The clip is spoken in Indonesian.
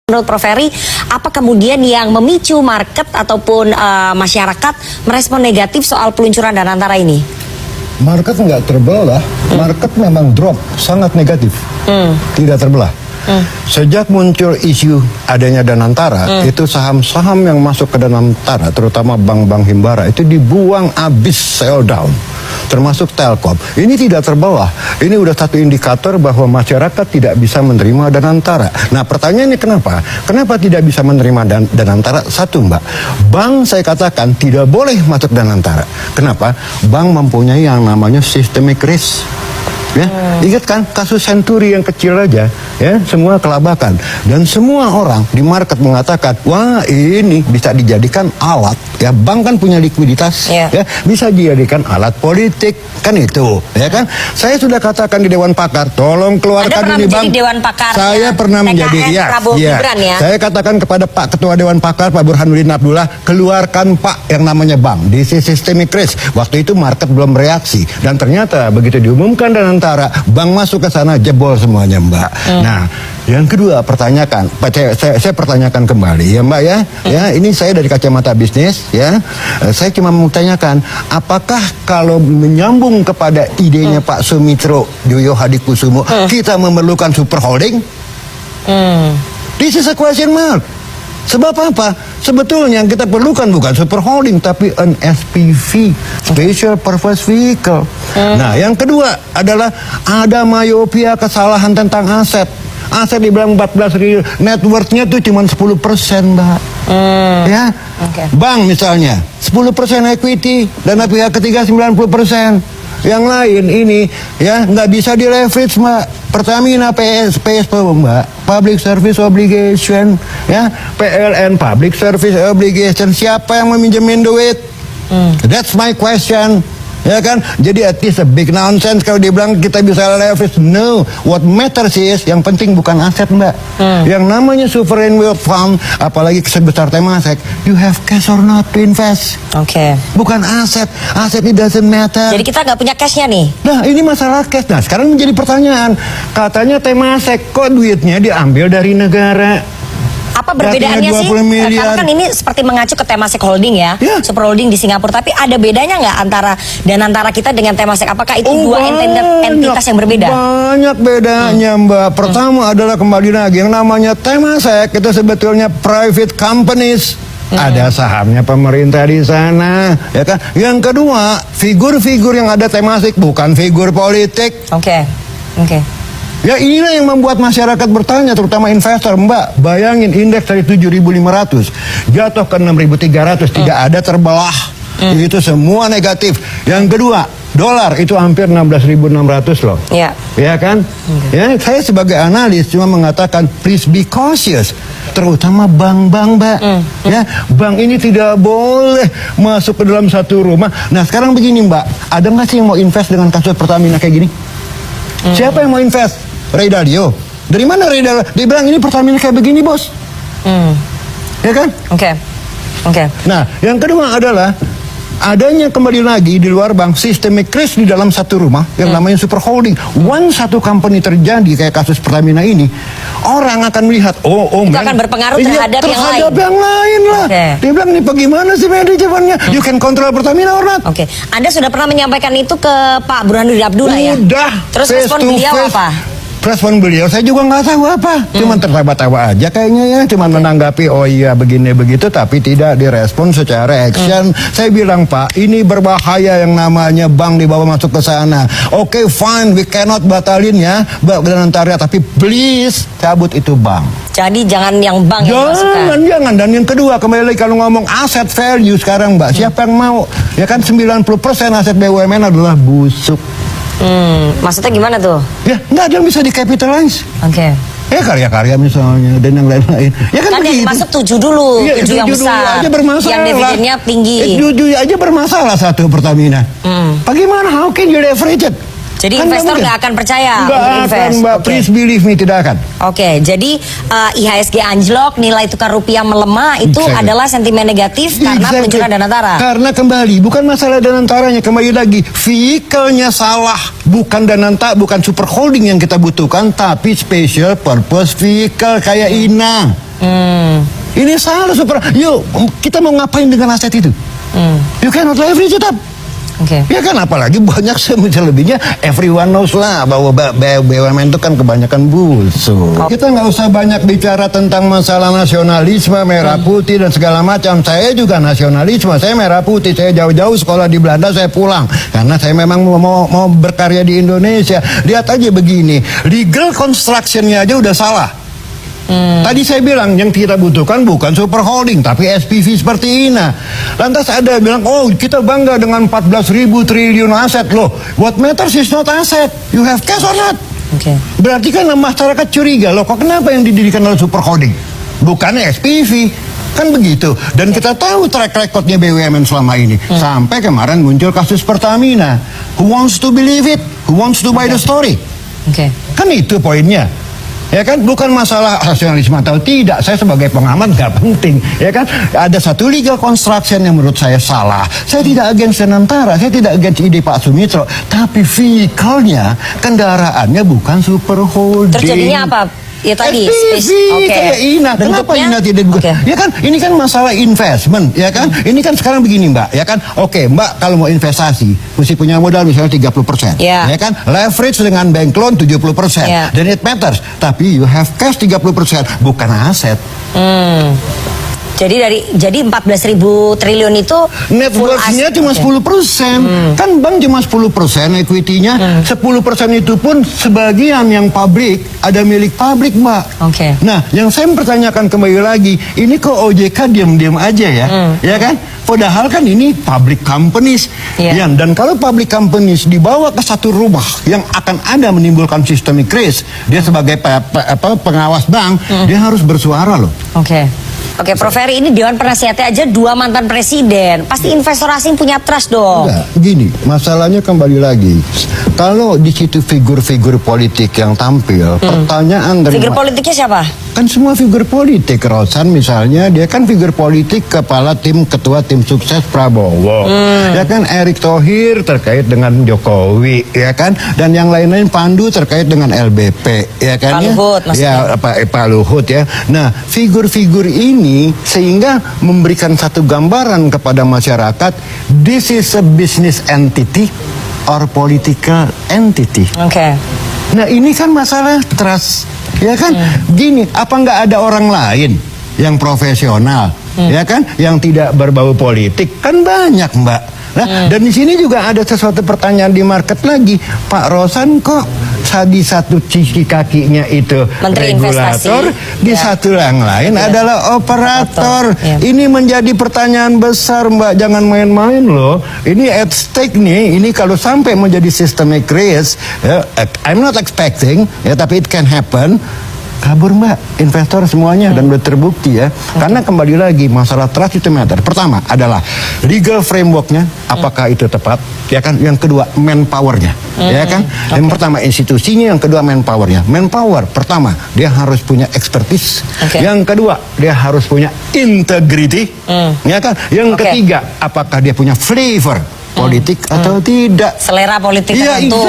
Menurut Prof. Ferry, apa kemudian yang memicu market ataupun masyarakat merespon negatif soal peluncuran Danantara ini? Market nggak terbelah, market memang drop, sangat negatif, tidak terbelah. Sejak muncul isu adanya Danantara, itu saham-saham yang masuk ke Danantara, terutama bank-bank himbara, itu dibuang habis, sell down. Termasuk Telkom. Ini tidak terbelah. Ini udah satu indikator bahwa masyarakat tidak bisa menerima Danantara. Nah, pertanyaannya kenapa? Kenapa tidak bisa menerima Danantara? Satu, Mbak, bank saya katakan tidak boleh masuk Danantara. Kenapa? Bank mempunyai yang namanya systemic risk. Ya, ingat kan kasus Senturi yang kecil aja, ya, semua kelabakan, dan semua orang di market mengatakan, wah ini bisa dijadikan alat, ya, bank kan punya likuiditas, ya, bisa dijadikan alat politik, kan itu, ya kan? Saya sudah katakan di Dewan Pakar, tolong keluarkan ini bank. Dewan Pakar. Saya pernah menjadi, saya katakan kepada Pak Ketua Dewan Pakar, Pak Burhanuddin Abdullah, keluarkan Pak yang namanya bank, this is systemic risk. Waktu itu market belum bereaksi, dan ternyata begitu diumumkan dan antara bank masuk ke sana jebol semuanya, Mbak. Nah, yang kedua saya pertanyakan kembali ya, Mbak, ya, ini saya dari kacamata bisnis, ya, saya cuma mau tanyakan, apakah kalau menyambung kepada idenya Pak Sumitro Joyo Hadikusumo, kita memerlukan super holding? This is a question mark. Sebab apa? Sebetulnya yang kita perlukan bukan super holding, tapi an SPV, special purpose vehicle. Nah, yang kedua adalah ada myopia, kesalahan tentang aset. Aset dibilang 14 triliun, net worth-nya tuh cuma 10%, Mbak. Ya, bank misalnya 10% equity, dana pihak ketiga 90%. Yang lain ini, ya, nggak bisa di-leverage, Mbak. Pertamina PSP, Mbak, Public Service Obligation, ya, PLN Public Service Obligation, siapa yang meminjemin duit? That's my question. Ya kan, jadi it is a big nonsense kalau dibilang kita bisa leverage. No, what matters is yang penting bukan aset, Mbak. Yang namanya sovereign wealth fund, apalagi sebesar Temasek, you have cash or not to invest. Bukan aset, aset it doesn't matter. Jadi kita nggak punya cashnya nih. Nah, ini masalah cash. Nah, sekarang menjadi pertanyaan, katanya Temasek kok duitnya diambil dari negara? Apa perbedaannya sih? Karena kan ini seperti mengacu ke Temasek Holding, ya, Super Holding di Singapura. Tapi ada bedanya nggak antara Danantara kita dengan Temasek? Apakah itu dua entitas yang berbeda? Banyak bedanya, Mbak. Pertama adalah kembali lagi yang namanya Temasek itu sebetulnya private companies. Ada sahamnya pemerintah di sana, ya kan? Yang kedua, figur-figur yang ada Temasek bukan figur politik. Ya, inilah yang membuat masyarakat bertanya, terutama investor, Mbak. Bayangin indeks dari 7.500 jatuh ke 6.300, tidak ada terbelah. Itu semua negatif. Yang kedua, dolar itu hampir 16.600 loh. Ya kan? Ya, saya sebagai analis cuma mengatakan please be cautious, terutama bank-bank, Mbak. Ya, bank ini tidak boleh masuk ke dalam satu rumah. Nah, sekarang begini, Mbak, ada nggak sih yang mau invest dengan kasus Pertamina kayak gini? Siapa yang mau invest? Ray Dalio. Dari mana Ray Dalio? Dia bilang ini Pertamina kayak begini, bos. Ya kan? Nah, yang kedua adalah adanya kembali lagi di luar bank systemic risk di dalam satu rumah yang namanya super holding. Once satu company terjadi kayak kasus Pertamina ini, orang akan melihat, itu akan berpengaruh terhadap yang lain lah. Dia bilang, ini bagaimana sih manajemennya? You can control Pertamina or not? Anda sudah pernah menyampaikan itu ke Pak Burhanuddin Abdullah, ya? Udah. Terus respon beliau apa? Respon beliau saya juga nggak tahu apa, cuman tertawa-tawa aja kayaknya, ya, cuman menanggapi oh iya begini begitu, tapi tidak direspon secara action. Saya bilang, Pak, ini berbahaya yang namanya bank dibawa masuk ke sana. Fine, we cannot batalin, ya, Danantara, tapi please cabut itu bank. Jadi jangan yang bank yang masukkan. Jangan. Dan yang kedua, kembali lagi kalau ngomong aset value sekarang, Mbak, siapa yang mau? Ya kan 90% aset BUMN adalah busuk. Maksudnya gimana tuh? Ya, nggak ada yang bisa di-capitalize. Ya, karya-karya misalnya, dan yang lain-lain. Ya kan yang masuk 7 dulu, 7 yang besar, aja bermasalah. Yang dividennya tinggi. 7 aja bermasalah satu Pertamina. Bagaimana? How can you leverage it? Jadi kan investor nggak akan percaya untuk invest. Mbak, please believe me, tidak akan. Jadi IHSG anjlok, nilai tukar rupiah melemah, itu adalah sentimen negatif karena peluncuran Danantara. Karena kembali, bukan masalah Danantaranya, kembali lagi, vehicle-nya salah. Bukan Danantara, bukan super holding yang kita butuhkan, tapi special purpose vehicle kayak INA. Ini salah super. Yuk, kita mau ngapain dengan aset itu? You cannot leverage it up. Ya kan, apalagi banyak selebihnya, everyone knows lah bahwa BUMN itu kan kebanyakan busuk. Kita nggak usah banyak bicara tentang masalah nasionalisme, merah putih dan segala macam. Saya juga nasionalisme, saya merah putih, saya jauh-jauh sekolah di Belanda, saya pulang karena saya memang mau berkarya di Indonesia. Lihat aja begini, legal construction-nya aja udah salah. Tadi saya bilang yang kita butuhkan bukan super holding tapi SPV seperti ini. Lantas ada bilang, oh kita bangga dengan 14.000 triliun aset loh. What matters is not asset, you have cash or not. Berarti kan masyarakat curiga loh, kok kenapa yang didirikan oleh super holding bukan SPV? Kan begitu. Dan kita tahu track recordnya BUMN selama ini. Sampai kemarin muncul kasus Pertamina. Who wants to believe it? Who wants to buy the story? Kan itu poinnya. Ya kan, bukan masalah nasionalisme atau tidak. Saya sebagai pengamat gak penting. Ya kan, ada satu legal construction yang menurut saya salah. Saya tidak against Senantara, saya tidak against ide Pak Sumitro, tapi vehicle-nya, kendaraannya bukan super holding. Terjadinya apa? Ya tadi kayak Ina. Kenapa Ina tidak ya kan, ini kan masalah investment, ya kan. Ini kan sekarang begini Mbak, ya kan. Oke, Mbak kalau mau investasi mesti punya modal misalnya 30%, ya kan. Leverage dengan bank loan 70%, dan it matters. Tapi you have cash 30%, bukan aset. Jadi 14.000 triliun itu net worth-nya cuma 10%. Kan bank cuma 10% equity-nya. 10% itu pun sebagian yang publik, ada milik publik, Mbak. Nah, yang saya pertanyakan kembali lagi, ini kok OJK diam-diam aja ya? Ya kan? Padahal kan ini public companies. Dan kalau public companies dibawa ke satu rumah yang akan ada menimbulkan systemic risk, dia sebagai pengawas bank, dia harus bersuara loh. Oke, Prof. Ferry, ini Dewan Penasihatnya aja 2 mantan presiden. Pasti investor asing punya trust dong. Enggak, gini, masalahnya kembali lagi. Kalau di situ figur-figur politik yang tampil, pertanyaan dari... Figur politiknya siapa? Kan semua figur politik. Rosan misalnya, dia kan figur politik kepala ketua tim sukses Prabowo. Ya kan, Erick Thohir terkait dengan Jokowi, ya kan? Dan yang lain-lain, Pandu terkait dengan LBP, ya kan? Pak Luhut, maksudnya. Ya, Pak Luhut ya. Nah, figur-figur ini sehingga memberikan satu gambaran kepada masyarakat, this is a business entity or political entity. Nah, ini kan masalah trust, ya kan? Gini, apa nggak ada orang lain yang profesional, ya kan, yang tidak berbau politik? Kan banyak, Mbak. Nah, dan di sini juga ada sesuatu pertanyaan di market lagi. Pak Rosan kok di satu sisi kakinya itu Menteri regulator, di satu yang lain adalah operator. Ini menjadi pertanyaan besar, Mbak. Jangan main-main loh. Ini at stake nih. Ini kalau sampai menjadi systemic risk, I'm not expecting, ya, tapi it can happen. Kabur, Mbak, investor semuanya, dan udah terbukti ya. Karena kembali lagi masalah trust itu matter. Pertama adalah legal frameworknya, apakah itu tepat, ya kan. Yang kedua manpowernya, ya kan. Yang pertama institusinya, yang kedua manpowernya. Manpower pertama dia harus punya expertise, yang kedua dia harus punya integrity, ya kan. Yang ketiga apakah dia punya flavor politik atau tidak, selera politik tertentu.